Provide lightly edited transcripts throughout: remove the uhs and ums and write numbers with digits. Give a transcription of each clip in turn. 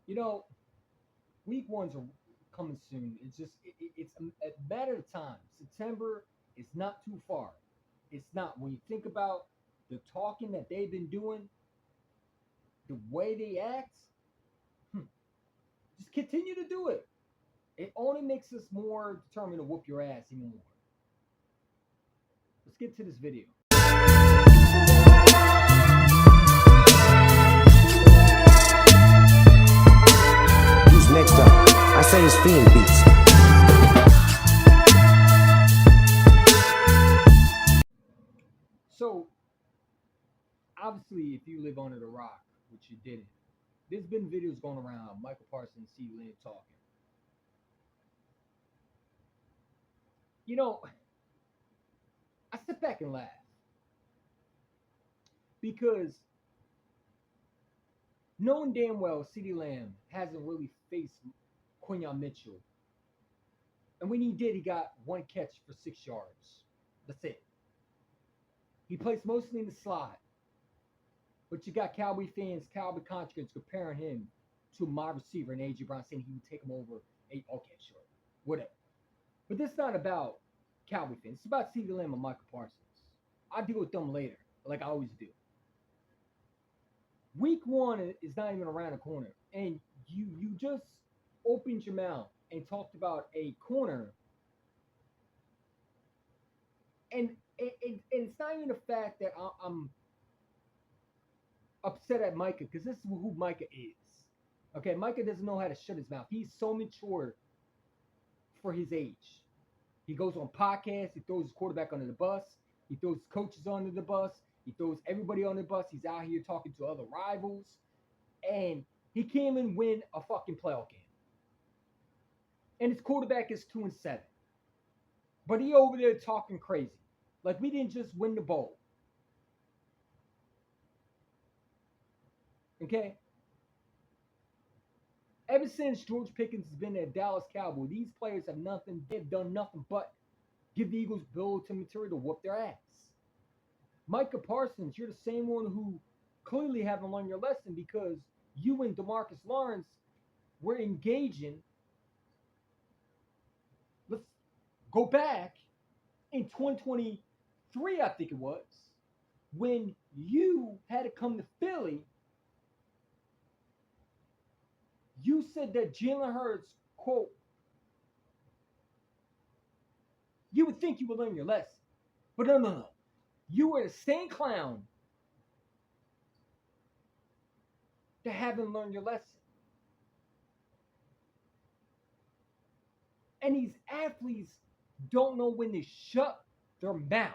You know, week ones are coming soon. It's a matter of time. September is not too far. It's not. When you think about the talking that they've been doing, the way they act, hmm, just continue to do it. It only makes us more determined to whoop your ass even more. Let's get to this video. Who's next up? I say it's Fiend Beats. So, obviously, if you live under the rock, which you didn't, there's been videos going around Michael Parsons, C. Lynn talking. You know, I sit back and laugh because knowing damn well CeeDee Lamb hasn't really faced Quinyon Mitchell. And when he did, he got one catch for 6 yards. That's it. He plays mostly in the slot. But you got Cowboy fans, Cowboy contractors comparing him to my receiver and A.J. Brown, saying he would take him over. Okay, sure. Whatever. But this is not about Cowboy fans. It's about CeeDee Lamb and Michael Parsons. I'll deal with them later, like I always do. Week one is not even around the corner. And you just opened your mouth and talked about a corner. And it's not even the fact that I'm upset at Micah because this is who Micah is. Okay, Micah doesn't know how to shut his mouth. He's so mature for his age. He goes on podcasts. He throws his quarterback under the bus. He throws his coaches under the bus. He throws everybody on the bus. He's out here talking to other rivals. And he can't even win a fucking playoff game. And his quarterback is 2-7. But he over there talking crazy. Like we didn't just win the bowl. Okay? Ever since George Pickens has been at Dallas Cowboy, these players they've done nothing but give the Eagles bulletin material to whoop their ass. Micah Parsons, you're the same one who clearly haven't learned your lesson because you and DeMarcus Lawrence were engaging. Let's go back in 2023, I think it was, when you had to come to Philly. You said that Jalen Hurts, quote, you would think you would learn your lesson. But no. You were the same clown that haven't learned your lesson. And these athletes don't know when to shut their mouths.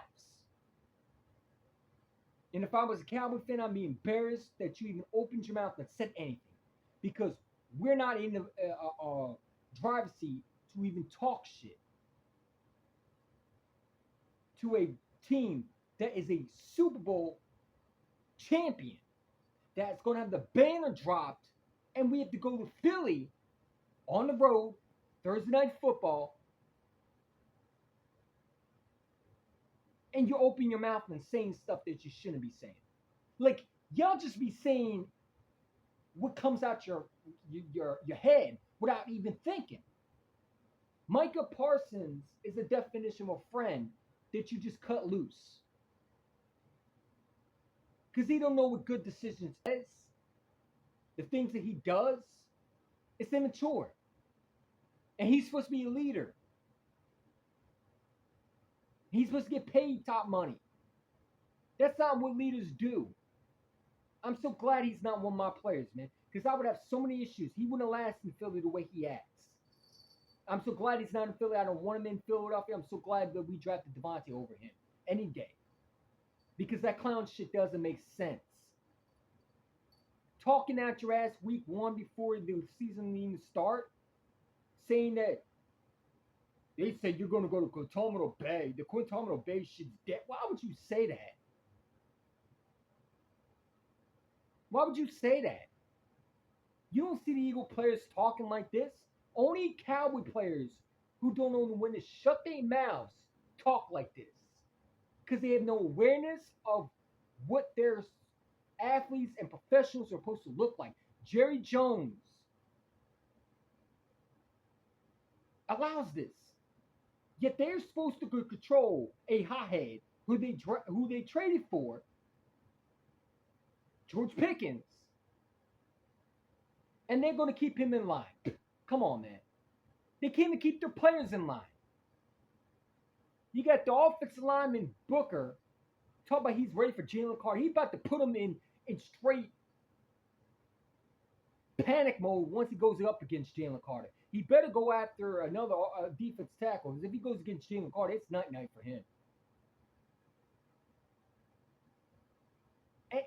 And if I was a Cowboy fan, I'd be embarrassed that you even opened your mouth and said anything. Because we're not in the driver's seat to even talk shit to a team that is a Super Bowl champion that's going to have the banner dropped, and we have to go to Philly on the road, Thursday Night Football, and you open your mouth and saying stuff that you shouldn't be saying. Like, y'all just be saying what comes out your head without even thinking. Micah Parsons is a definition of a friend that you just cut loose. Because he don't know what good decisions is. The things that he does, it's immature. And he's supposed to be a leader. He's supposed to get paid top money. That's not what leaders do. I'm so glad he's not one of my players, man. Because I would have so many issues. He wouldn't last in Philly the way he acts. I'm so glad he's not in Philly. I don't want him in Philadelphia. I'm so glad that we drafted Devontae over him any day. Because that clown shit doesn't make sense. Talking out your ass week one before the season even start, saying that they said you're going to go to Guantanamo Bay. The Guantanamo Bay shit's dead. Why would you say that? Why would you say that? You don't see the Eagle players talking like this. Only Cowboy players who don't know when to shut their mouths talk like this. Because they have no awareness of what their athletes and professionals are supposed to look like. Jerry Jones allows this. Yet they're supposed to control a hothead who they traded for, George Pickens, and they're going to keep him in line. Come on, man. They can't even keep their players in line. You got the offensive lineman Booker. Talk about he's ready for Jalen Carter. He's about to put him in straight panic mode once he goes up against Jalen Carter. He better go after another defense tackle, because if he goes against Jalen Carter, it's night-night for him.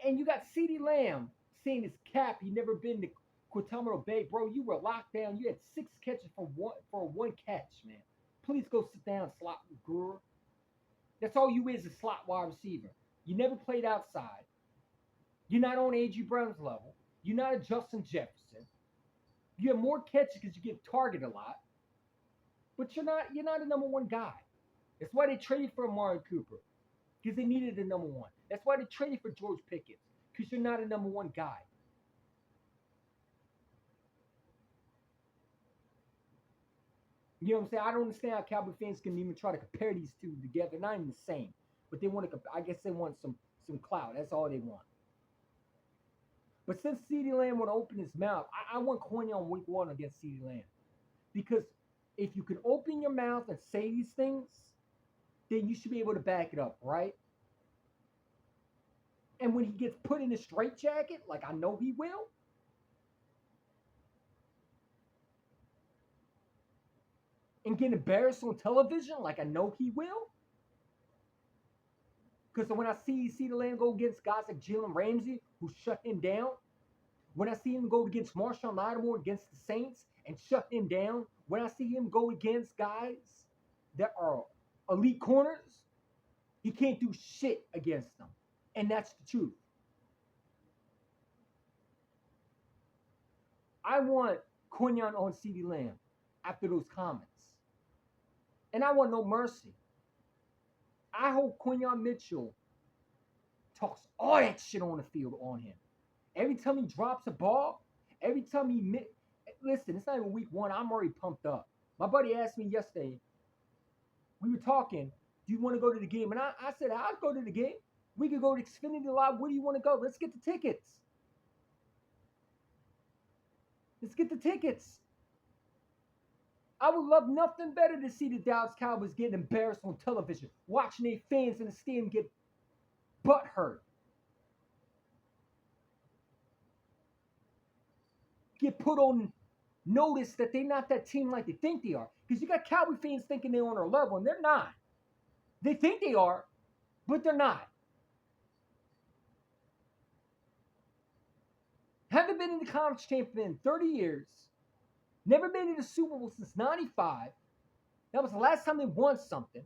And you got CeeDee Lamb saying his cap. He never been to Guantanamo Bay. Bro, you were locked down. You had 6 catches for one catch, man. Please go sit down, slot guru. That's all you is, a slot wide receiver. You never played outside. You're not on A.J. Brown's level. You're not a Justin Jefferson. You have more catches because you get targeted a lot. But you're not a number one guy. That's why they traded for Amari Cooper, because they needed a number one. That's why they traded for George Pickens, because you're not a number one guy. You know what I'm saying? I don't understand how Cowboy fans can even try to compare these two together. Not even the same. But they want to, I guess they want some clout. That's all they want. But since CeeDee Lamb would open his mouth, I want Quinn on week 1 against CeeDee Lamb. Because if you can open your mouth and say these things, then you should be able to back it up, right? And when he gets put in a straitjacket, like I know he will, and get embarrassed on television, like I know he will, because when I see CeeDee Lamb go against guys like Jalen Ramsey, who shut him down, when I see him go against Marshawn Lattimore against the Saints and shut him down, when I see him go against guys that are elite corners, he can't do shit against them. And that's the truth. I want Quinyon on CeeDee Lamb after those comments. And I want no mercy. I hope Quinyon Mitchell talks all that shit on the field on him. Every time he drops a ball, every time he listen, it's not even week 1. I'm already pumped up. My buddy asked me yesterday, we were talking, do you want to go to the game? And I said, I'll go to the game. We could go to Xfinity Live. Where do you want to go? Let's get the tickets. Let's get the tickets. I would love nothing better to see the Dallas Cowboys getting embarrassed on television, watching their fans in the stadium get butt hurt. Get put on notice that they're not that team like they think they are. Because you got Cowboy fans thinking they're on their level, and they're not. They think they are, but they're not. Haven't been in the conference championship in 30 years. Never been in the Super Bowl since 95. That was the last time they won something.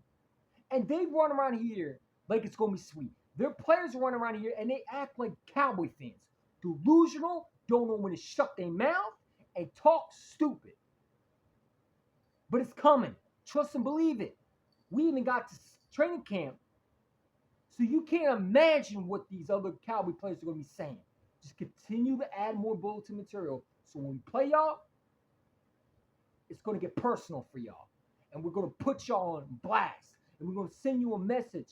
And they run around here like it's going to be sweet. Their players run around here and they act like Cowboy fans. Delusional, don't know when to shut their mouth, and talk stupid. But it's coming. Trust and believe it. We even got to training camp. So you can't imagine what these other Cowboy players are going to be saying. Just continue to add more bulletin material. So when we play y'all, it's going to get personal for y'all. And we're going to put y'all on blast. And we're going to send you a message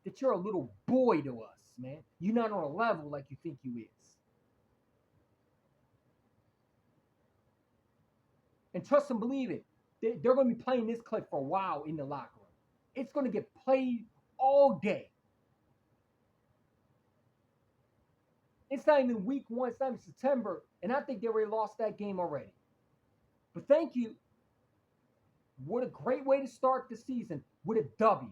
that you're a little boy to us, man. You're not on a level like you think you is. And trust and believe it, they're going to be playing this clip for a while in the locker room. It's going to get played all day. It's not even week 1. It's not even September. And I think they already lost that game already. But thank you. What a great way to start the season with a W.